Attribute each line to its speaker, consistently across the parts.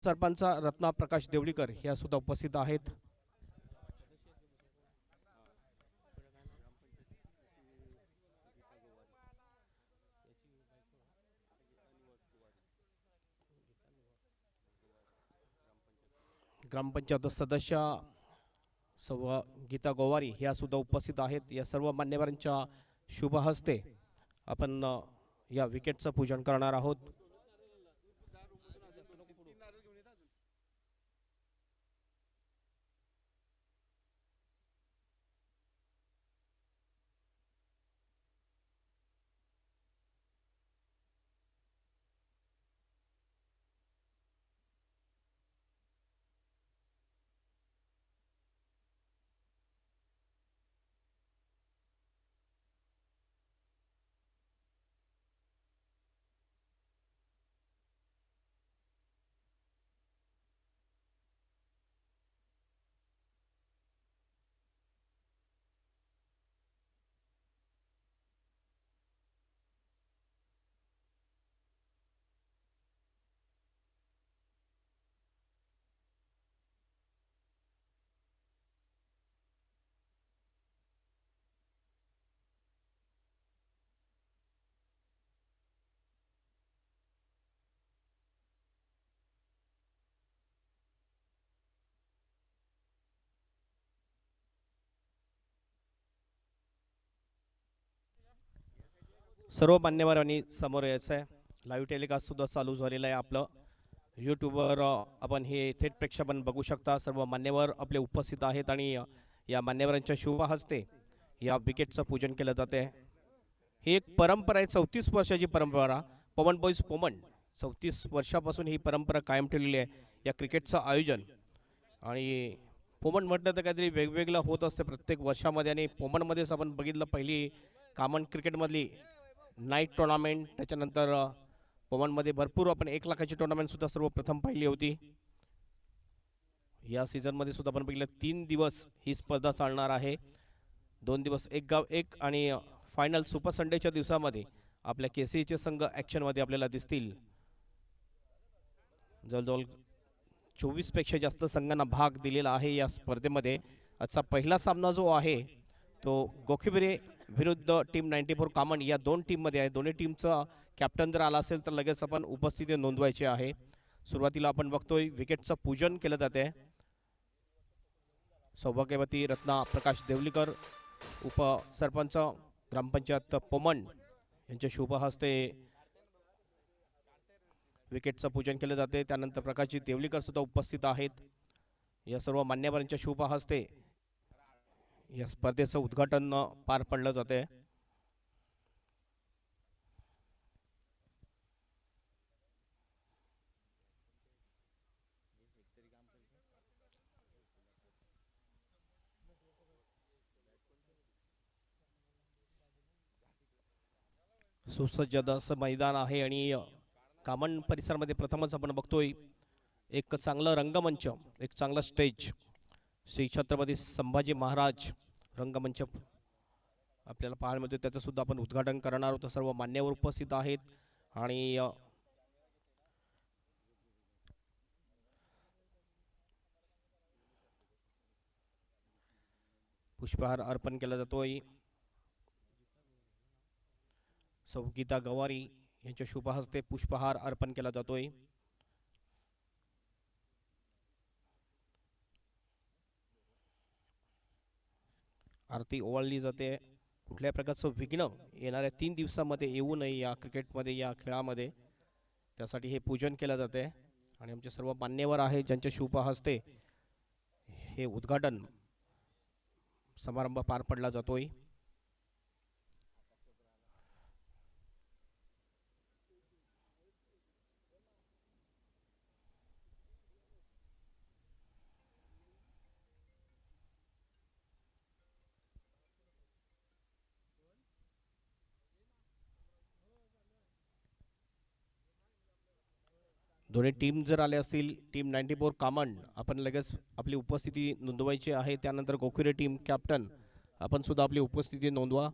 Speaker 1: सरपंच रत्ना प्रकाश देवळीकर ह्या सुद्धा उपस्थित आहेत. ग्रामपंचायत सदस्य सौ गीता गोवारी ह्या सुद्धा उपस्थित आहेत. या सर्व मान्यवरांच्या शुभ हस्ते आपण या विकेटचं पूजन करणार आहोत. सर्व मान्यवरांनी समोर यायचं आहे. लाईव्ह टेलिकास्ट सुद्धा चालू झालेलं आहे आपलं यूट्यूबवर. आपण हे थेट प्रेक्षेपण बघू शकता. सर्व मान्यवर आपले उपस्थित आहेत आणि या मान्यवरांच्या शुभ हस्ते या विकेटचं पूजन केलं जाते. ही एक परंपरा आहे, 34 वर्षाची परंपरा. पवन बॉईज पोमन 34 वर्षापासून ही परंपरा कायम ठेवलेली आहे या क्रिकेटचं आयोजन. आणि पोमन म्हटलं तर काहीतरी वेगवेगळं होत असते प्रत्येक वर्षामध्ये. आणि पोमनमध्येच आपण बघितलं पहिली कॉमन क्रिकेटमधली नाईट टुर्नामेंट, त्याच्यानंतर पोमनमध्ये भरपूर आपण 1 लाखाची टुर्नामेंटसुद्धा सर्वप्रथम पाहिली होती. या सीझनमध्ये सुद्धा आपण बघितलं 3 दिवस ही स्पर्धा चालणार आहे. 2 दिवस एक गाव एक आणि फायनल सुपर संडेच्या दिवसामध्ये आपल्या केसीचे संघ ॲक्शनमध्ये आपल्याला दिसतील. जवळजवळ 24 पेक्षा जास्त संघांना भाग दिलेला आहे या स्पर्धेमध्ये. आजचा पहिला सामना जो आहे तो गोखिबिरे विरुद्ध टीम 94 कॉमन या 2 टीममध्ये आहे. दोन्ही टीमचा कॅप्टन जर आला असेल तर लगेच आपण उपस्थिती नोंदवायची आहे. सुरुवातीला आपण बघतोय विकेटचं पूजन केलं जाते. सौभाग्यवती रत्ना प्रकाश देवलीकर उपसरपंच ग्रामपंचायत पोमन यांच्या शुभ हस्ते विकेटचं पूजन केलं जाते. त्यानंतर प्रकाशजी देवलीकर सुद्धा उपस्थित आहेत. या सर्व मान्यवरांच्या शुभ हस्ते या स्पर्धेचं उद्घाटन पार पडलं जाते. सुसज्ज असं मैदान आहे आणि कॉमन परिसरामध्ये प्रथमच आपण बघतोय एक चांगलं रंगमंच, एक चांगला स्टेज. श्री छत्रपती संभाजी महाराज रंगमंच आपल्याला पाहायला मिळतो. त्याचं सुद्धा आपण उद्घाटन करणार आहोत. सर्व मान्यवर उपस्थित आहेत आणि पुष्पहार अर्पण केला जातोय. सौ गीता गवारी यांच्या शुभ हस्ते पुष्पहार अर्पण केला जातोय. आरती ओवाळली जाते. कुठल्या प्रकारचं विघ्न येणाऱ्या 3 दिवसामध्ये येऊ नये या क्रिकेटमध्ये, या खेळामध्ये, त्यासाठी हे पूजन केलं जाते. आणि आमचे सर्व मान्यवर आहेत ज्यांच्या शुभ हस्ते हे उद्घाटन समारंभ पार पडला जातोय. दोन्ही टीम जर आले असतील, टीम 94 कॉमन आपण लगेच आपली उपस्थिती नोंदवायची आहे. त्यानंतर गोखिरे टीम कॅप्टन आपण सुद्धा आपली उपस्थिती नोंदवा.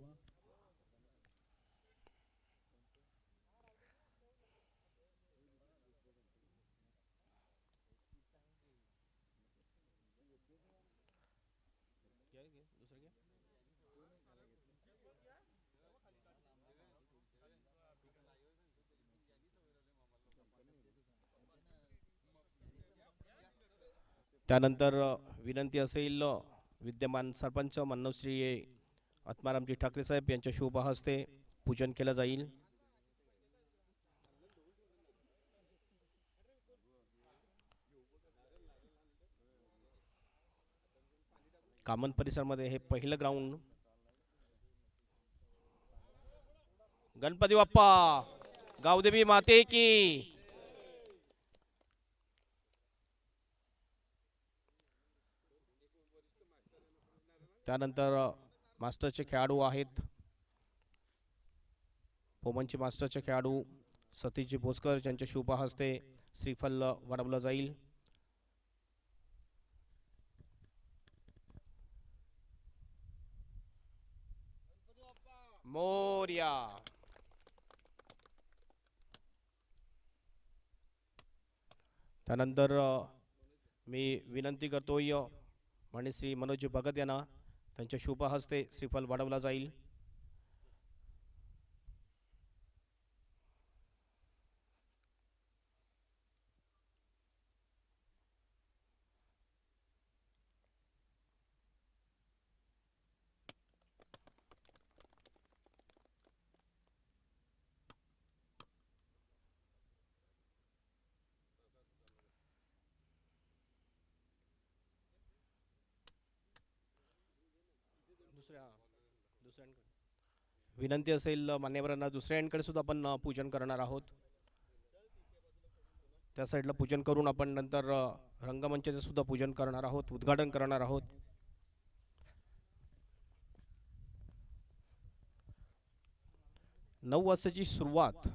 Speaker 1: त्यानंतर विनंती असेल विद्यमान सरपंच मनोश्री आत्मारामजी ठाकरे साहेब यांच्या शुभ हस्ते पूजन केलं जाईल. कामन परिसरामध्ये हे पहिलं ग्राउंड. गणपती बाप्पा गावदेवी माते की. त्यानंतर मास्टरचे खेळाडू आहेत. पोमनचे मास्टरचे खेळाडू सतीशजी भोसकर यांच्या शुभ हस्ते श्रीफल वाढवलं जाईल. मोर्या. त्यानंतर मी विनंती करतोय आणि श्री मनोज भगत यांना त्यांच्या शुभ हस्ते श्रीफल वाढवला जाईल. विनंती असेल मान्यवरांना दुसऱ्या एंडकडे सुद्धा आपण पूजन करणार आहोत. त्या साईडला पूजन करून आपण नंतर रंगमंचाचे सुद्धा पूजन करणार आहोत, उद्घाटन करणार आहोत. नऊ वाजताची सुरुवात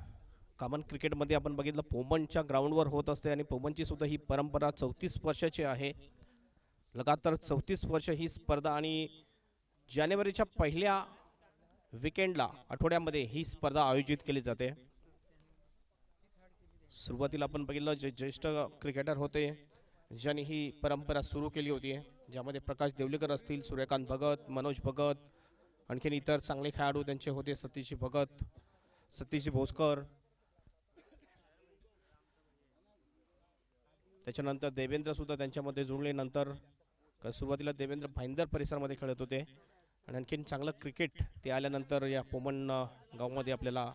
Speaker 1: कॉमन क्रिकेटमध्ये आपण बघितलं पोमनच्या ग्राउंडवर होत असते आणि पोमनची सुद्धा ही परंपरा 34 वर्षाची आहे. लगातार 34 वर्ष ही स्पर्धा आणि जानेवारीच्या पहिल्या विकेंडला आठवड्यामध्ये ही स्पर्धा आयोजित केली जाते. सुरुवातीला आपण बघितलं जे ज्येष्ठ क्रिकेटर होते ज्यांनी ही परंपरा सुरू केली होती, ज्यामध्ये प्रकाश देवलेकर असतील, सूर्यकांत भगत, मनोज भगत, आणखीन इतर चांगले खेळाडू त्यांचे होते, सतीशजी भगत, सतीशजी भोसकर. त्याच्यानंतर देवेंद्र सुद्धा त्यांच्यामध्ये जुळले. नंतर सुरुवातीला देवेंद्र भाईंदर परिसरामध्ये खेळत होते आणि आणखीन चांगलं क्रिकेट ते आल्यानंतर या पोमन गावामध्ये आपल्याला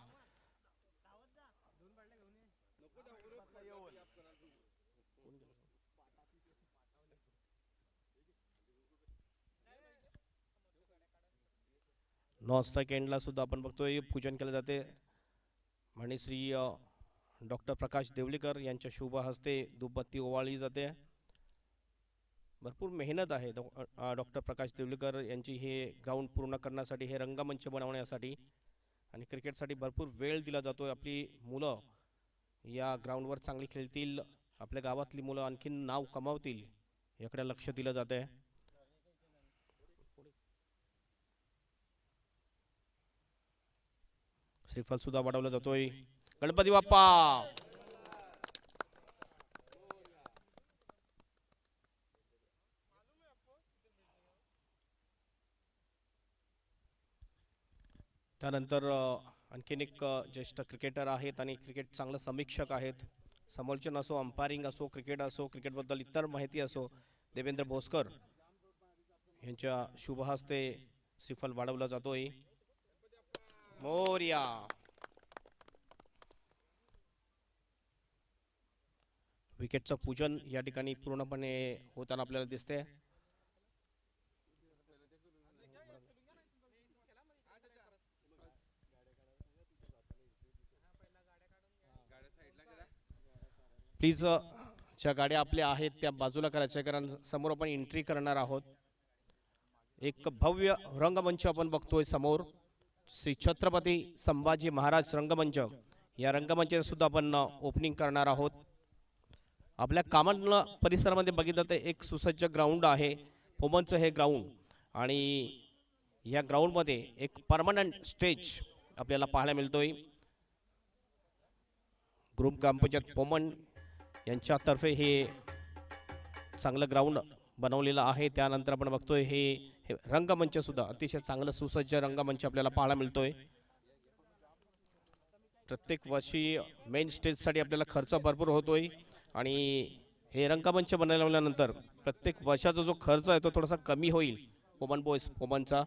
Speaker 1: नॉस्ट्राइक एंडला सुद्धा आपण बघतोय पूजन केले जाते आणि श्री डॉक्टर प्रकाश देवलेकर यांच्या शुभ हस्ते धूपबत्ती ओवाळली जाते. भरपूर मेहनत आहे डॉक्टर प्रकाश देवलेकर यांची हे ग्राउंड पूर्ण करण्यासाठी, हे रंगमंच बनवण्यासाठी आणि क्रिकेटसाठी भरपूर वेळ दिला जातो. आपली मुलं या ग्राउंडवर चांगली खेळतील, आपल्या गावातली मुलं आणखीन नाव कमावतील याकडे लक्ष दिलं जाते. श्रीफल सुद्धा वाढवला जातोय. गणपती बाप्पा. त्यानंतर आणखीन एक ज्येष्ठ क्रिकेटर आहेत आणि क्रिकेट चांगलं समीक्षक आहेत. समालोचन असो, अंपायरिंग असो, क्रिकेट असो, क्रिकेटबद्दल इतर माहिती असो, देवेंद्र भोसकर यांच्या शुभ हस्ते श्रीफल वाढवला जातोय. मोर्या. विकेटचं पूजन या ठिकाणी पूर्णपणे होताना आपल्याला दिसते. प्लीज ज्या गाड्या आपल्या आहेत त्या बाजूला करायच्या, कारण समोर आपण एंट्री करणार आहोत. एक भव्य रंगमंच आपण बघतोय समोर, श्री छत्रपती संभाजी महाराज रंगमंच. या रंगमंचाचं सुद्धा आपण ओपनिंग करणार आहोत. आपल्या कामन परिसरामध्ये बघितलं तर एक सुसज्ज ग्राउंड आहे पोमनचं हे ग्राउंड, आणि या ग्राउंडमध्ये एक परमनंट स्टेज आपल्याला पाहायला मिळतोय. ग्रुप ग्रामपंचायत पोमन यांच्यातर्फे हे चांगलं ग्राउंड बनवलेलं आहे. त्यानंतर आपण बघतोय हे रंगमंच सुद्धा अतिशय चांगलं सुसज्ज रंगमंच आपल्याला पाहायला मिळतोय. प्रत्येक वर्षी मेन स्टेजसाठी आपल्याला खर्च भरपूर होतोय आणि हे रंगमंच बनवल्यानंतर प्रत्येक वर्षाचा जो खर्च आहे तो थोडासा कमी होईल ओमन बॉयज ओमनचा.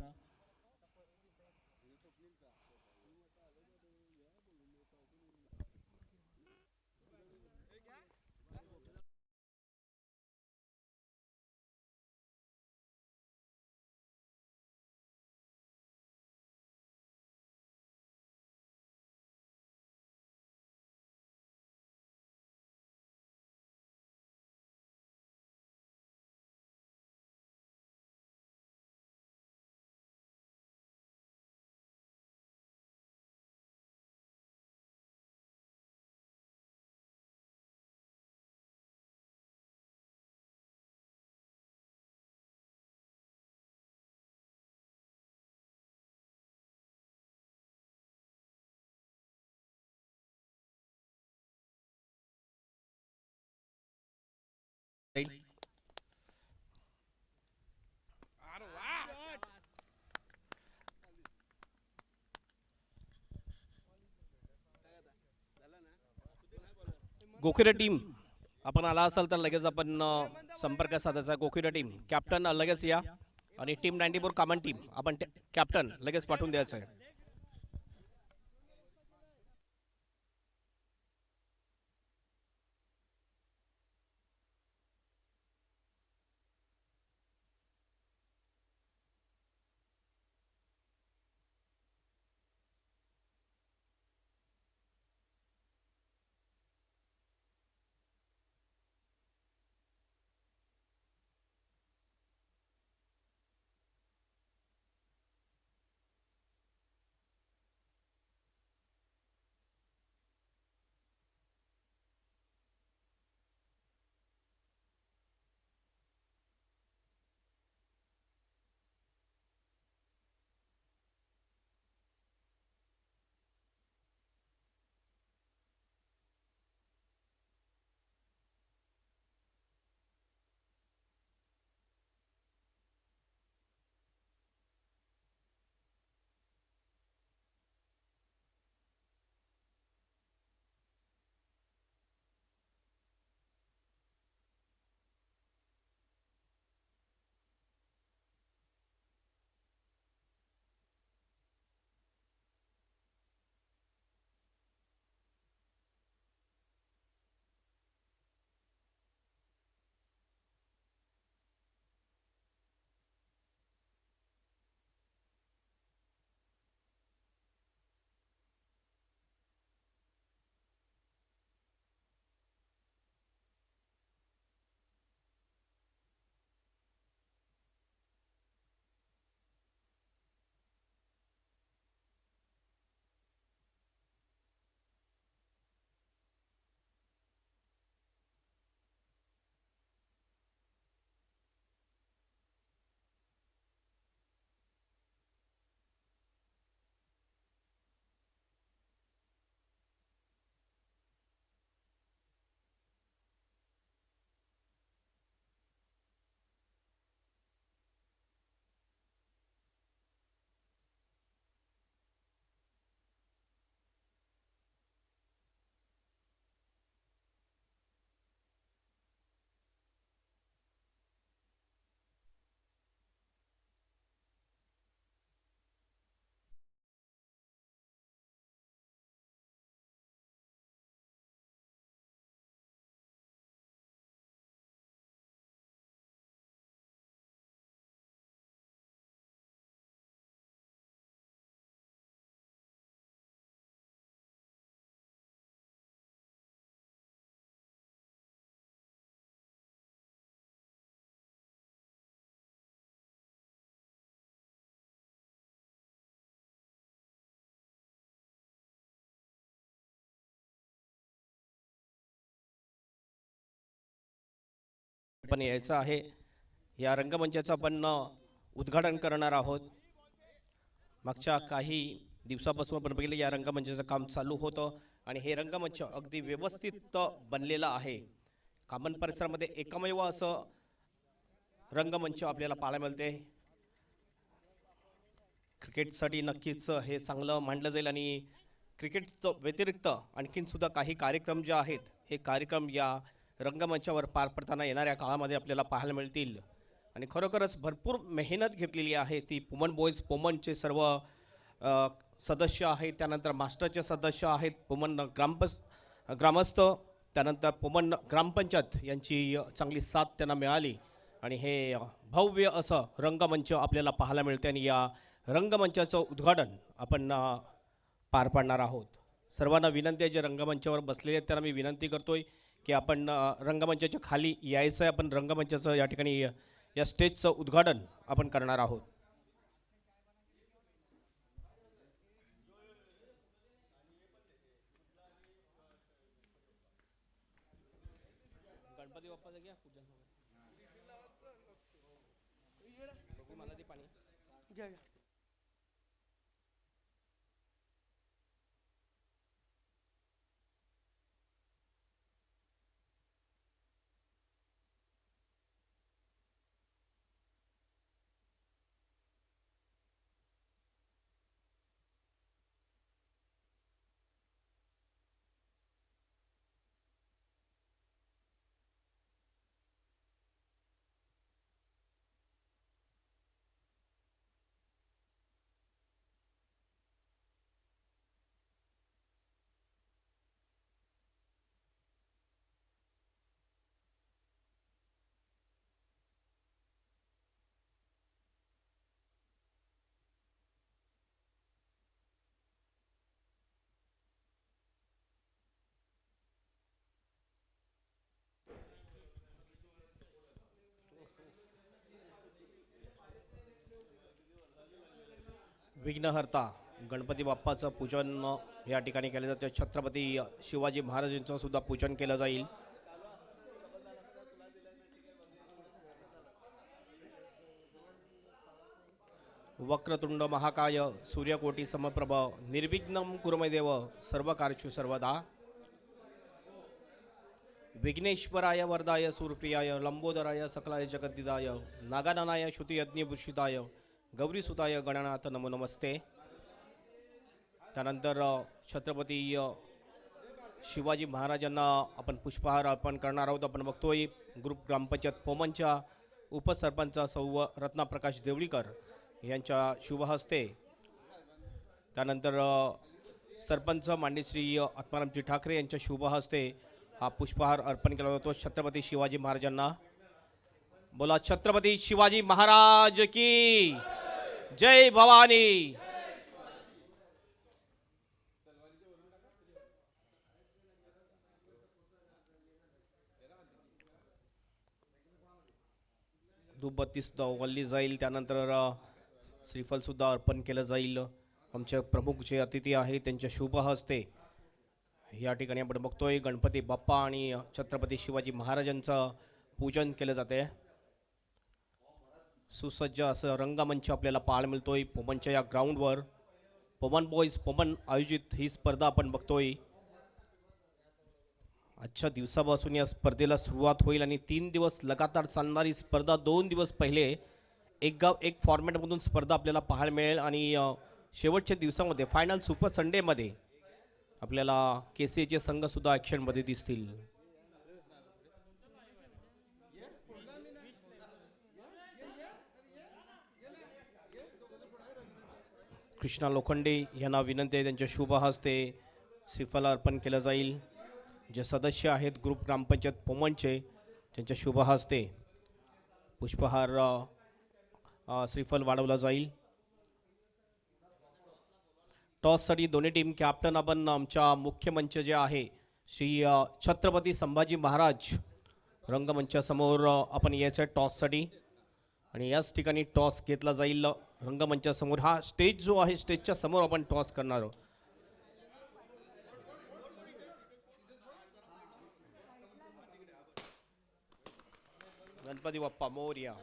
Speaker 1: गोखिरा टीम आपण आला असाल तर लगेच आपण संपर्क साधायचा. गोखिरा टीम कॅप्टन लगेच या आणि टीम 94 कॉमन टीम आपण कॅप्टन लगेच पाठवून द्यायचं आहे. पण यायचं आहे. या रंगमंचाचं आपण उद्घाटन करणार आहोत. मागच्या काही दिवसापासून आपण बघितलं या रंगमंचाचं काम चालू होतं आणि हे रंगमंच अगदी व्यवस्थित बनलेलं आहे. कॉमन परिसरामध्ये एकमेव असं रंगमंच आपल्याला पाहायला मिळते. क्रिकेटसाठी नक्कीच हे चांगलं मानलं जाईल आणि क्रिकेटचं व्यतिरिक्त आणखीन सुद्धा काही कार्यक्रम जे आहेत हे कार्यक्रम या रंगमंचावर पार पडताना येणाऱ्या काळामध्ये आपल्याला पाहायला मिळतील आणि खरोखरच भरपूर मेहनत घेतलेली आहे ती पुमन बॉईज पुमनचे सर्व सदस्य आहेत, त्यानंतर मास्टरचे सदस्य आहेत, पुमन ग्रामस्थ, त्यानंतर पुमन ग्रामपंचायत यांची चांगली साथ त्यांना मिळाली आणि हे भव्य असं रंगमंच आपल्याला पाहायला मिळते आणि या रंगमंचाचं उद्घाटन आपण पार पाडणार आहोत. सर्वांना विनंती आहे, जे रंगमंचावर बसलेले आहेत त्यांना मी विनंती करतोय की आपण रंगमंचाच्या खाली यायचं आहे. आपण रंगमंचाचं या ठिकाणी या स्टेजचं उद्घाटन आपण करणार आहोत. गणपती बाप्पाचं घ्या पूजन मला ते पाणी घ्या. विघ्नहर्ता गणपती बाप्पाचं पूजन या ठिकाणी केलं जातं. छत्रपती शिवाजी महाराजांचं सुद्धा पूजन केलं जाईल. वक्रतुंड महाकाय सूर्यकोटी समप्रभ निर्विघ्नं कुरु देव सर्वकार्येषु सर्वदा. विघ्नेश्वराय वरदाय सूरप्रियाय लंबोदराय सकलाय जगद्दिदाय नागाननाय श्रुती यज्ञभूषिताय गौरीसुताय गणनाथ नमो नमस्ते. त्यानंतर छत्रपती शिवाजी महाराजांना आपण पुष्पहार अर्पण करणार आहोत. आपण बघतोय ग्रुप ग्रामपंचायत पोमनच्या उपसरपंच सौ रत्नाप्रकाश देवळीकर यांच्या शुभ हस्ते, त्यानंतर सरपंच माननीय श्री आत्मारामजी ठाकरे यांच्या शुभ हस्ते हा पुष्पहार अर्पण केला जातो छत्रपती शिवाजी महाराजांना. बोला छत्रपती शिवाजी महाराज की जय भवानी. धूपबत्ती सुद्धा उघडली जाईल, त्यानंतर श्रीफल सुद्धा अर्पण केलं जाईल. आमचे प्रमुख जे अतिथी आहेत त्यांच्या शुभ हस्ते या ठिकाणी आपण बघतोय गणपती बाप्पा आणि छत्रपती शिवाजी महाराजांचं पूजन केलं जाते. सुसज्ज असं रंगमंच आपल्याला पाहायला मिळतोय पोमनच्या या ग्राउंडवर. पोमन बॉईज पोमन आयोजित ही स्पर्धा आपण बघतोय. आजच्या दिवसापासून या स्पर्धेला सुरुवात होईल आणि 3 दिवस लगातार चालणारी स्पर्धा. 2 दिवस पहिले एक गाव एक फॉर्मॅटमधून स्पर्धा आपल्याला पाहायला मिळेल आणि शेवटच्या दिवसामध्ये फायनल सुपर संडेमध्ये आपल्याला केसीएचे संघसुद्धा ॲक्शनमध्ये दिसतील. कृष्णा लोखंडे यांना विनंती आहे, त्यांच्या शुभ हस्ते श्रीफल अर्पण केलं जाईल. जे सदस्य आहेत ग्रुप ग्रामपंचायत पोमनचे त्यांच्या शुभ हस्ते पुष्पहार श्रीफल वाढवला जाईल. टॉससाठी दोन्ही टीम कॅप्टन आपण आमच्या मुख्य मंच जे आहे श्री छत्रपती संभाजी महाराज रंगमंचासमोर आपण यायचं आहे टॉससाठी आणि याच ठिकाणी टॉस घेतला जाईल रंगमंचासमोर. हा स्टेज जो आहे स्टेजच्या समोर आपण टॉस करणार आहोत. गणपती बाप्पा मोरया.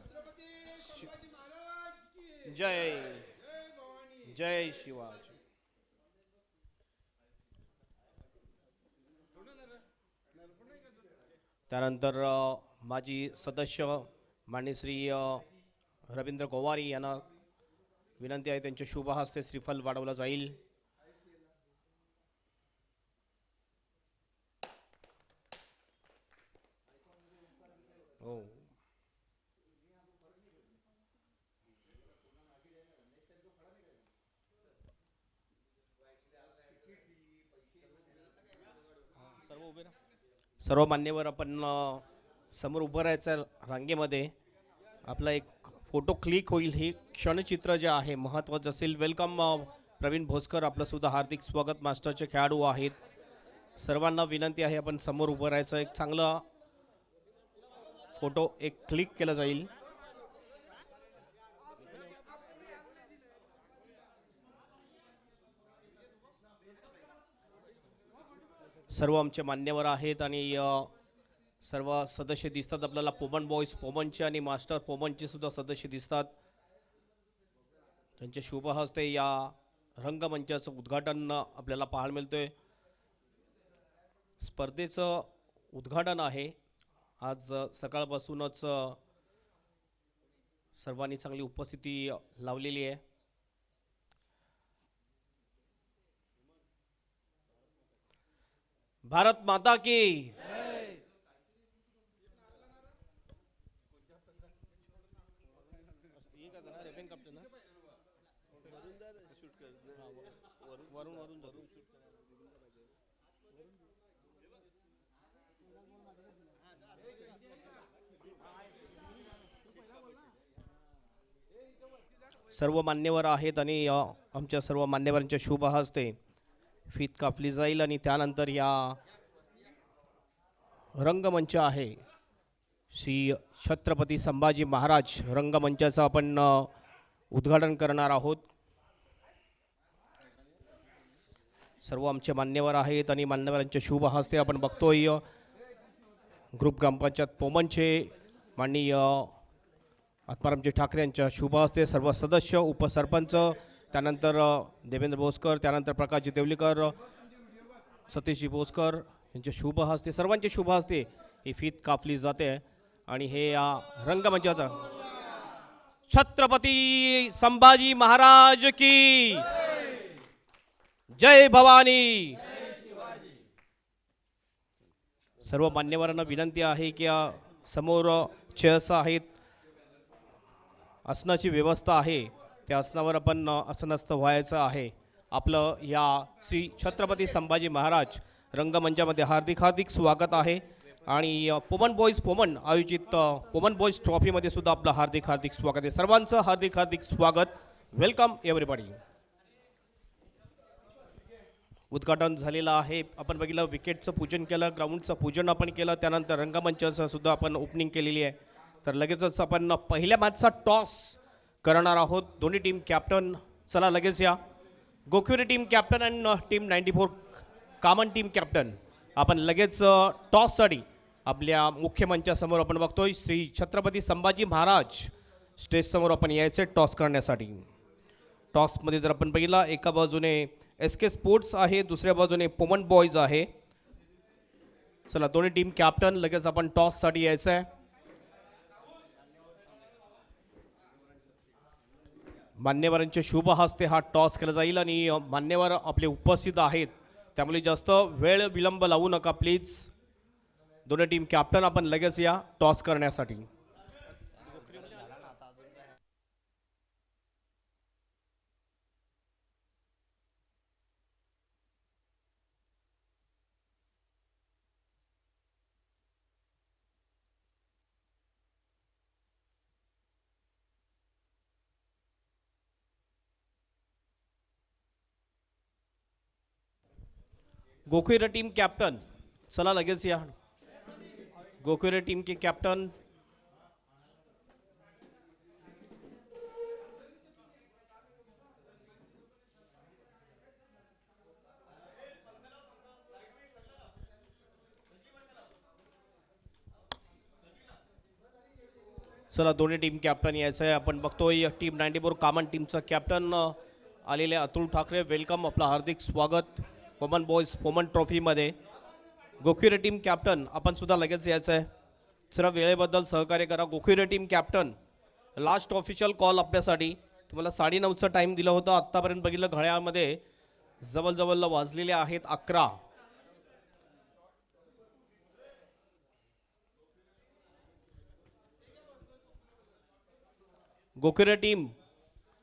Speaker 1: जय जय शिवाजी. त्यानंतर माजी सदस्य माननीय श्री रवींद्र गोवारी यांना विनंती आहे, त्यांच्या शुभ हस्ते श्रीफल वाढवला जाईल. हो. सर्व मान्यवर आपण समोर उभं राहायचं रांगेमध्ये. आपला एक फोटो क्लिक होईल, हे क्षणचित्र जे आहे महत्त्वाचं असेल. वेलकम प्रवीण भोसकर, आपलं सुद्धा हार्दिक स्वागत. मास्टरचे खेळाडू आहेत. सर्वांना विनंती आहे आपण समोर उभं राहायचं. एक चांगला फोटो एक क्लिक केला जाईल. सर्व आमचे मान्यवर आहेत आणि सर्व सदस्य दिसतात आपल्याला. पोमन बॉयज पोमनचे आणि मास्टर पोमनचे सुद्धा सदस्य दिसतात. त्यांच्या शुभ हस्ते या रंगमंचाचं उद्घाटन आपल्याला पाहायला मिळतोय. स्पर्धेचं उद्घाटन आहे आज. सकाळपासूनच सर्वांनी चांगली उपस्थिती लावलेली आहे. भारत माता की. सर्व मान्यवर आहेत आणि आमच्या सर्व मान्यवरांच्या शुभ हस्ते फीत कापली जाईल आणि त्यानंतर या रंगमंच आहे श्री छत्रपती संभाजी महाराज रंगमंचाचं आपण उद्घाटन करणार आहोत. सर्व आमचे मान्यवर आहेत आणि मान्यवरांच्या शुभ हस्ते आपण बघतोय ग्रुप ग्रामपंचायत पोमनचे माननीय आत्मारामजी ठाकरे यांच्या शुभ हस्ते सर्व सदस्य, उपसरपंच, त्यानंतर देवेंद्र भोसकर, त्यानंतर प्रकाशजी देवलीकर, सतीशजी भोसकर यांच्या शुभ हस्ते, सर्वांचे शुभ हस्ते ही फीत कापली जाते आणि हे या रंगमंचाचा छत्रपती संभाजी महाराज की जय भवानी. सर्व मान्यवरांना विनंती आहे की समोर चेअर्स आहेत, आसनाची व्यवस्था आहे, त्या आसनावर आपण आसनस्थ व्हायचं आहे. आपलं या श्री छत्रपती संभाजी महाराज रंगमंचामध्ये हार्दिक हार्दिक स्वागत आहे. आणि पोमन बॉईज पोमन आयोजित पोमन बॉईज ट्रॉफीमध्ये सुद्धा आपलं हार्दिक हार्दिक स्वागत आहे. सर्वांचं हार्दिक हार्दिक स्वागत. Welcome everybody. उद्घाटन झालेलं आहे. आपण बघितलं विकेटचं पूजन केलं, ग्राउंडचं पूजन आपण केलं, त्यानंतर रंगमंचाचं सुद्धा आपण ओपनिंग केलेली आहे. तर लगेचच आपण पहिल्या मॅचचा टॉस करणार आहोत. दोन्ही टीम कॅप्टन चला लगेच या. Gokhivare team captain and team 94 common team captain आपण लगेच टॉससाठी आपल्या मुख्य मंचासमोर आपण बघतोय श्री छत्रपती संभाजी महाराज स्टेजसमोर आपण यायचे टॉस करण्यासाठी. टॉसमध्ये जर आपण बघितला एका बाजूने SK स्पोर्ट्स आहे, दुसऱ्या बाजूने पोमन बॉईज आहे. चला दोन्ही टीम कॅप्टन लगेच आपण टॉससाठी यायचं आहे. मान्यवरांच्या शुभ हस्ते हा टॉस केला जाईल आणि मान्यवर आपले उपस्थित आहेत, त्यामुळे जास्त वेळ विलंब लावू नका प्लीज. दोन्ही टीम कॅप्टन आपण लगेच या टॉस करण्यासाठी. गोखिवरे टीम कैप्टन चला लगेच या. गोखिवरे टीम के कैप्टन चला दोन्ही टीम कॅप्टन यायचं आहे. आपण बघतोय टीम 94 कॉमन टीमचा कॅप्टन आलेले अतुल ठाकरे. वेलकम, आपलं हार्दिक स्वागत पोमन बॉयज पोमन ट्रॉफीमध्ये. गोखिवरे टीम कॅप्टन आपण सुद्धा लगेच यायचं आहे. जरा वेळेबद्दल सहकार्य करा. Gokhivare team captain last official call आपल्यासाठी. तुम्हाला 9:30चा टाईम दिला होता, आत्तापर्यंत बघितलं घड्याळामध्ये जवळजवळ वाजलेले आहेत 11. गोकुरा टीम